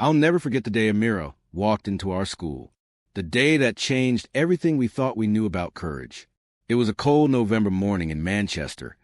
I'll never forget the day Amira walked into our school. The day that changed everything we thought we knew about courage. It was a cold November morning in Manchester,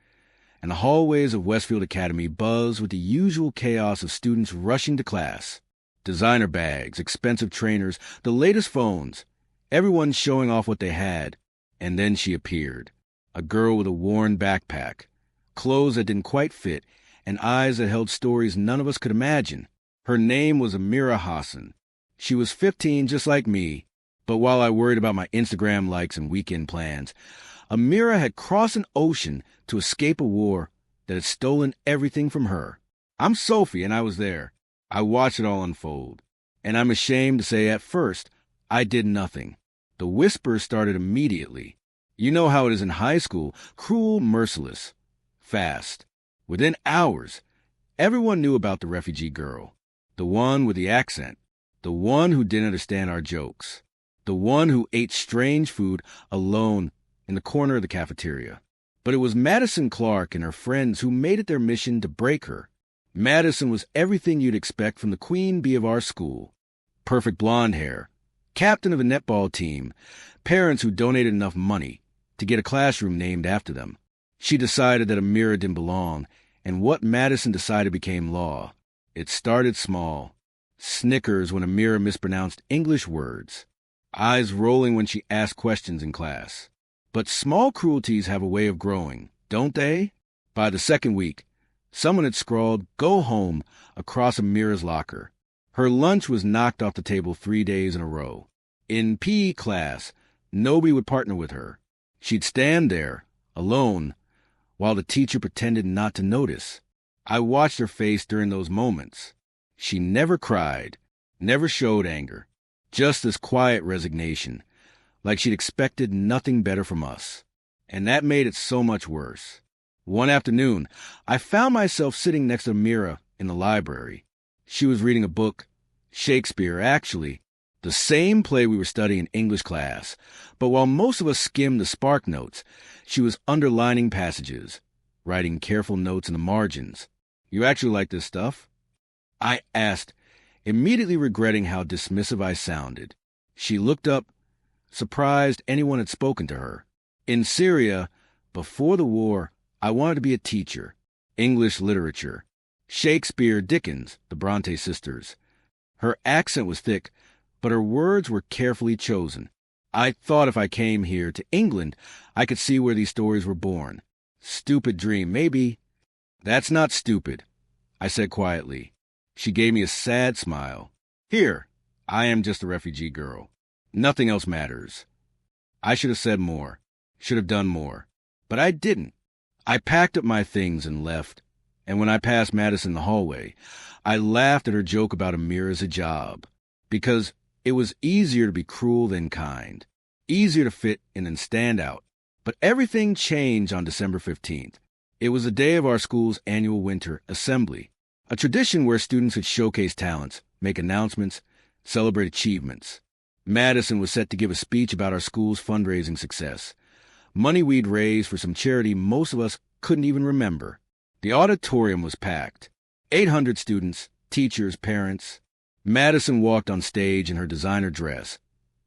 and the hallways of Westfield Academy buzzed with the usual chaos of students rushing to class. Designer bags, expensive trainers, the latest phones, everyone showing off what they had. And then she appeared. A girl with a worn backpack, clothes that didn't quite fit, and eyes that held stories none of us could imagine. Her name was Amira Hassan. She was 15 just like me, but while I worried about my Instagram likes and weekend plans, Amira had crossed an ocean to escape a war that had stolen everything from her. I'm Sophie, and I was there. I watched it all unfold, and I'm ashamed to say at first, I did nothing. The whispers started immediately. You know how it is in high school, cruel, merciless, fast. Within hours, everyone knew about the refugee girl, the one with the accent, the one who didn't understand our jokes, the one who ate strange food alone in the corner of the cafeteria. But it was Madison Clark and her friends who made it their mission to break her. Madison was everything you'd expect from the queen bee of our school. Perfect blonde hair, captain of a netball team, parents who donated enough money to get a classroom named after them. She decided that Amira didn't belong, and what Madison decided became law. It started small. Snickers when Amira mispronounced English words. Eyes rolling when she asked questions in class. But small cruelties have a way of growing, don't they? By the second week, someone had scrawled, "Go home," across Amira's locker. Her lunch was knocked off the table 3 days in a row. In PE class, nobody would partner with her. She'd stand there, alone, while the teacher pretended not to notice. I watched her face during those moments. She never cried, never showed anger, just this quiet resignation, like she'd expected nothing better from us. And that made it so much worse. One afternoon, I found myself sitting next to Amira in the library. She was reading a book, Shakespeare, actually, the same play we were studying in English class. But while most of us skimmed the spark notes, she was underlining passages, writing careful notes in the margins. "You actually like this stuff?" I asked, immediately regretting how dismissive I sounded. She looked up, surprised anyone had spoken to her. In Syria, before the war, I wanted to be a teacher. English literature. Shakespeare, Dickens, the Bronte sisters. Her accent was thick, but her words were carefully chosen. I thought if I came here to England, I could see where these stories were born. Stupid dream, maybe. "That's not stupid," I said quietly. She gave me a sad smile. "Here, I am just a refugee girl. Nothing else matters." I should have said more, should have done more, but I didn't. I packed up my things and left, and when I passed Madison in the hallway, I laughed at her joke about Amira's hijab, because it was easier to be cruel than kind, easier to fit in than stand out. But everything changed on December 15th. It was the day of our school's annual winter assembly, a tradition where students could showcase talents, make announcements, celebrate achievements. Madison was set to give a speech about our school's fundraising success, money we'd raised for some charity most of us couldn't even remember. The auditorium was packed. 800 students, teachers, parents. Madison walked on stage in her designer dress,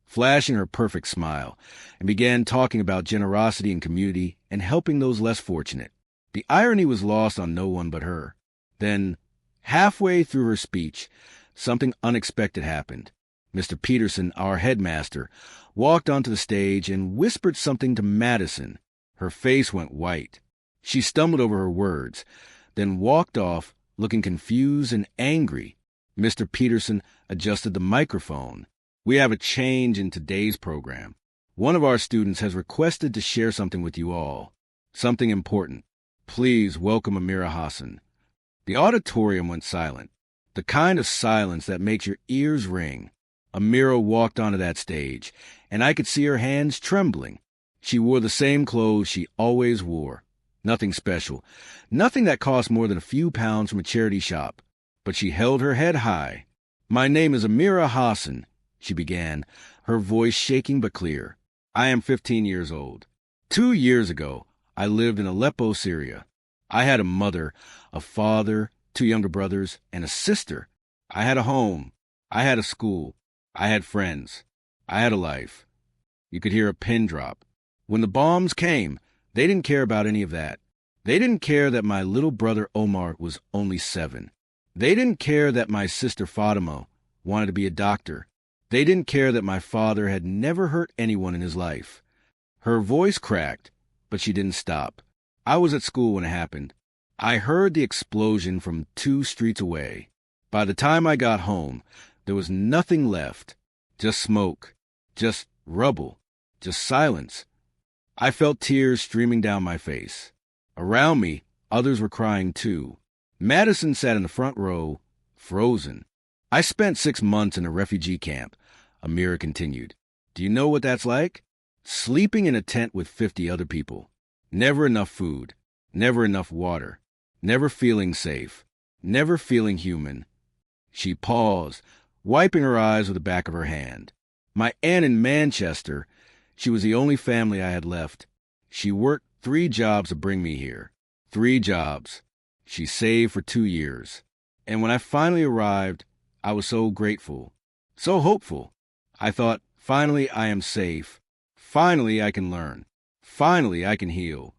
flashing her perfect smile, and began talking about generosity and community and helping those less fortunate. The irony was lost on no one but her. Then, halfway through her speech, something unexpected happened. Mr. Peterson, our headmaster, walked onto the stage and whispered something to Madison. Her face went white. She stumbled over her words, then walked off, looking confused and angry. Mr. Peterson adjusted the microphone. "We have a change in today's program. One of our students has requested to share something with you all. Something important. Please welcome Amira Hassan." The auditorium went silent, the kind of silence that makes your ears ring. Amira walked onto that stage, and I could see her hands trembling. She wore the same clothes she always wore. Nothing special. Nothing that cost more than a few pounds from a charity shop. But she held her head high. "My name is Amira Hassan," she began, her voice shaking but clear. "I am 15 years old. 2 years ago, I lived in Aleppo, Syria. I had a mother, a father, 2 younger brothers, and a sister. I had a home, I had a school. I had friends. I had a life. You could hear a pin drop. When the bombs came, they didn't care about any of that. They didn't care that my little brother Omar was only 7. They didn't care that my sister Fatima wanted to be a doctor. They didn't care that my father had never hurt anyone in his life. Her voice cracked, but she didn't stop. I was at school when it happened. I heard the explosion from 2 streets away. By the time I got home, there was nothing left. Just smoke. Just rubble. Just silence. I felt tears streaming down my face. Around me, others were crying too. Madison sat in the front row, frozen. I spent 6 months in a refugee camp, Amira continued. Do you know what that's like? Sleeping in a tent with 50 other people. Never enough food. Never enough water. Never feeling safe. Never feeling human. She paused, wiping her eyes with the back of her hand. My aunt in Manchester, she was the only family I had left. She worked 3 jobs to bring me here. 3 jobs. She saved for 2 years. And when I finally arrived, I was so grateful, so hopeful. I thought, finally I am safe. Finally I can learn. Finally I can heal.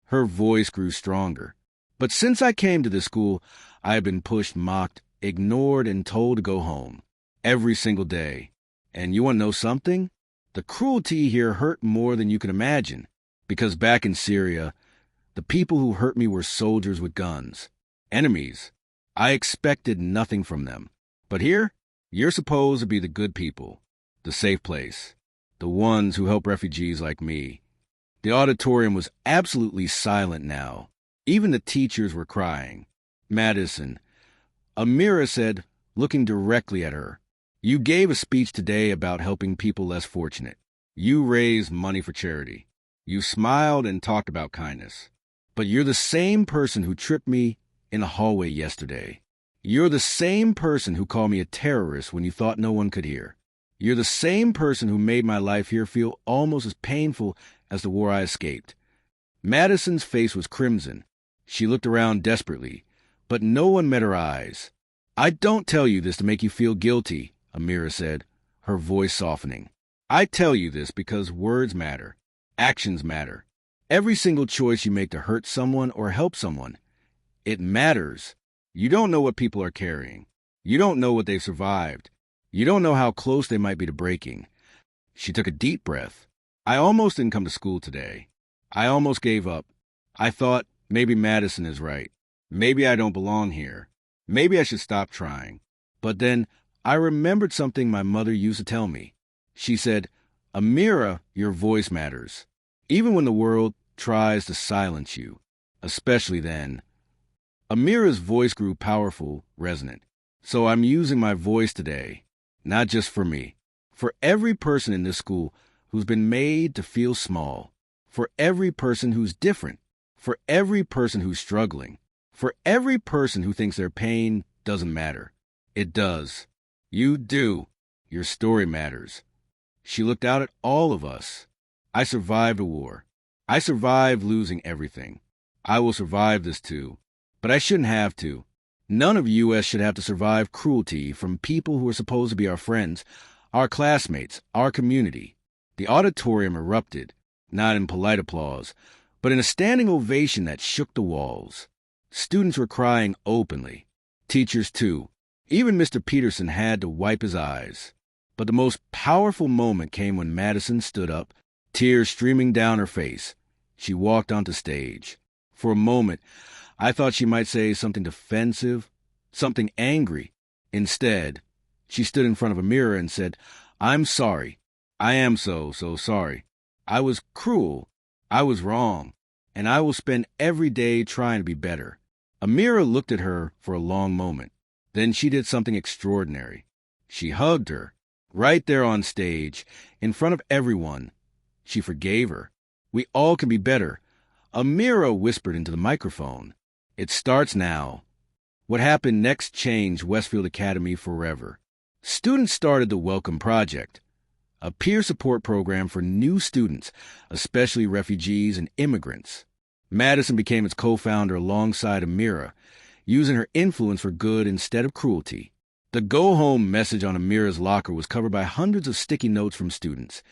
Her voice grew stronger. But since I came to this school, I have been pushed, mocked, ignored, and told to go home. Every single day. And you want to know something? The cruelty here hurt more than you can imagine. Because back in Syria, the people who hurt me were soldiers with guns. Enemies. I expected nothing from them. But here, you're supposed to be the good people. The safe place. The ones who help refugees like me. The auditorium was absolutely silent now. Even the teachers were crying. Madison. Amira said, looking directly at her, "You gave a speech today about helping people less fortunate. You raised money for charity. You smiled and talked about kindness. But you're the same person who tripped me in the hallway yesterday. You're the same person who called me a terrorist when you thought no one could hear. You're the same person who made my life here feel almost as painful as the war I escaped." Madison's face was crimson. She looked around desperately, but no one met her eyes. "I don't tell you this to make you feel guilty," Amira said, her voice softening. "I tell you this because words matter. Actions matter. Every single choice you make to hurt someone or help someone, it matters. You don't know what people are carrying. You don't know what they've survived. You don't know how close they might be to breaking." She took a deep breath. "I almost didn't come to school today. I almost gave up. I thought, maybe Madison is right. Maybe I don't belong here. Maybe I should stop trying. But then I remembered something my mother used to tell me. She said, 'Amira, your voice matters. Even when the world tries to silence you. Especially then.'" Amira's voice grew powerful, resonant. "So I'm using my voice today, not just for me. For every person in this school who's been made to feel small. For every person who's different. For every person who's struggling. For every person who thinks their pain doesn't matter. It does. You do. Your story matters." She looked out at all of us. "I survived a war. I survived losing everything. I will survive this too. But I shouldn't have to. None of U.S. should have to survive cruelty from people who are supposed to be our friends, our classmates, our community." The auditorium erupted, not in polite applause, but in a standing ovation that shook the walls. Students were crying openly. Teachers, too. Even Mr. Peterson had to wipe his eyes. But the most powerful moment came when Madison stood up, tears streaming down her face. She walked onto stage. For a moment, I thought she might say something defensive, something angry. Instead, she stood in front of a mirror and said, "I'm sorry. I am so sorry. I was cruel. I was wrong. And I will spend every day trying to be better." Amira looked at her for a long moment. Then she did something extraordinary. She hugged her, right there on stage, in front of everyone. She forgave her. "We all can be better." Amira whispered into the microphone. "It starts now." What happened next changed Westfield Academy forever. Students started the Welcome Project, a peer support program for new students, especially refugees and immigrants. Madison became its co-founder alongside Amira, using her influence for good instead of cruelty. The go-home message on Amira's locker was covered by hundreds of sticky notes from students,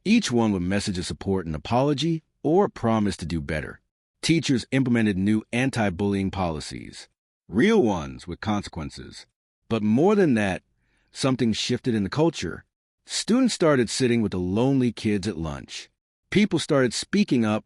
each one with messages support an apology or a promise to do better. Teachers implemented new anti-bullying policies, real ones with consequences. But more than that, something shifted in the culture. Students started sitting with the lonely kids at lunch. People started speaking up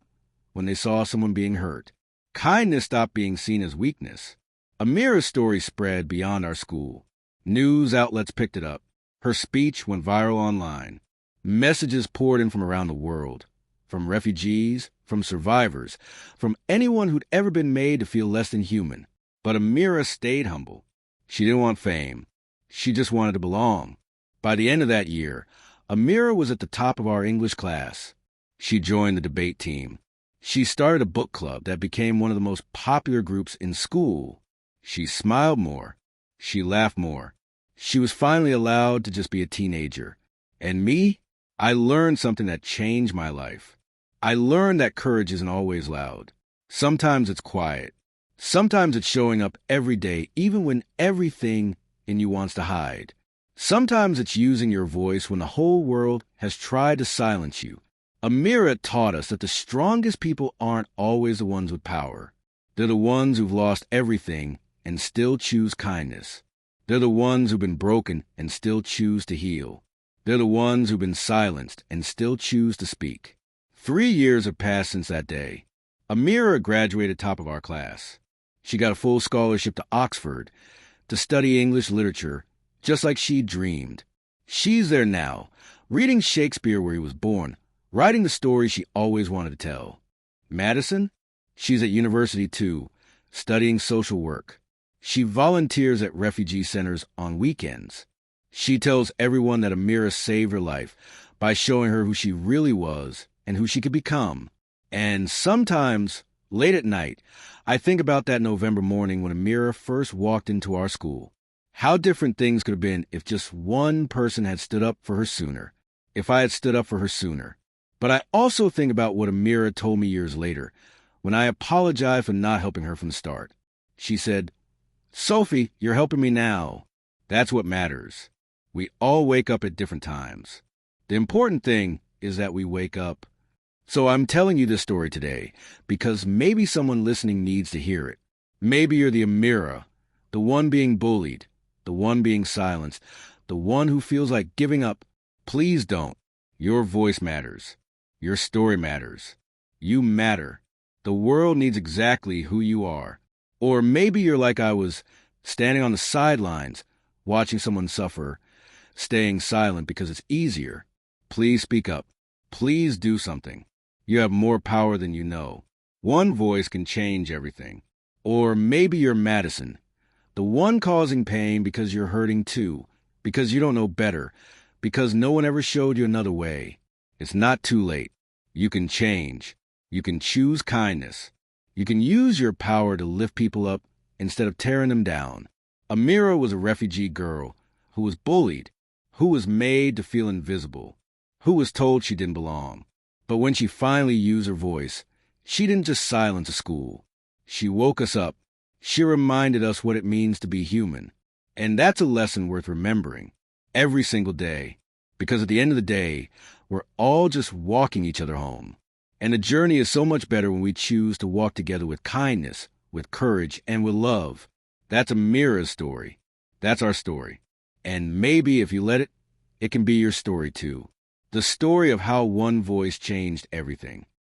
when they saw someone being hurt. Kindness stopped being seen as weakness. Amira's story spread beyond our school. News outlets picked it up. Her speech went viral online. Messages poured in from around the world, from refugees, from survivors, from anyone who'd ever been made to feel less than human. But Amira stayed humble. She didn't want fame. She just wanted to belong. By the end of that year, Amira was at the top of our English class. She joined the debate team. She started a book club that became one of the most popular groups in school. She smiled more. She laughed more. She was finally allowed to just be a teenager. And me? I learned something that changed my life. I learned that courage isn't always loud. Sometimes it's quiet. Sometimes it's showing up every day, even when everything in you wants to hide. Sometimes it's using your voice when the whole world has tried to silence you. Amira taught us that the strongest people aren't always the ones with power. They're the ones who've lost everything and still choose kindness. They're the ones who've been broken and still choose to heal. They're the ones who've been silenced and still choose to speak. 3 years have passed since that day. Amira graduated top of our class. She got a full scholarship to Oxford to study English literature, just like she dreamed. She's there now, reading Shakespeare where he was born, writing the story she always wanted to tell. Madison? She's at university too, studying social work. She volunteers at refugee centers on weekends. She tells everyone that Amira saved her life by showing her who she really was and who she could become. And sometimes, late at night, I think about that November morning when Amira first walked into our school. How different things could have been if just one person had stood up for her sooner. If I had stood up for her sooner. But I also think about what Amira told me years later, when I apologized for not helping her from the start. She said, "Sophie, you're helping me now." That's what matters. We all wake up at different times. The important thing is that we wake up. So I'm telling you this story today because maybe someone listening needs to hear it. Maybe you're the Amira, the one being bullied, the one being silenced, the one who feels like giving up. Please don't. Your voice matters. Your story matters. You matter. The world needs exactly who you are. Or maybe you're like I was, standing on the sidelines, watching someone suffer, staying silent because it's easier. Please speak up. Please do something. You have more power than you know. One voice can change everything. Or maybe you're Madison, the one causing pain because you're hurting too, because you don't know better, because no one ever showed you another way. It's not too late. You can change. You can choose kindness. You can use your power to lift people up instead of tearing them down. Amira was a refugee girl who was bullied, who was made to feel invisible, who was told she didn't belong. But when she finally used her voice, she didn't just silence a school. She woke us up. She reminded us what it means to be human. And that's a lesson worth remembering every single day. Because at the end of the day, we're all just walking each other home. And the journey is so much better when we choose to walk together with kindness, with courage, and with love. That's Amira's story. That's our story. And maybe if you let it, it can be your story too. The story of how one voice changed everything.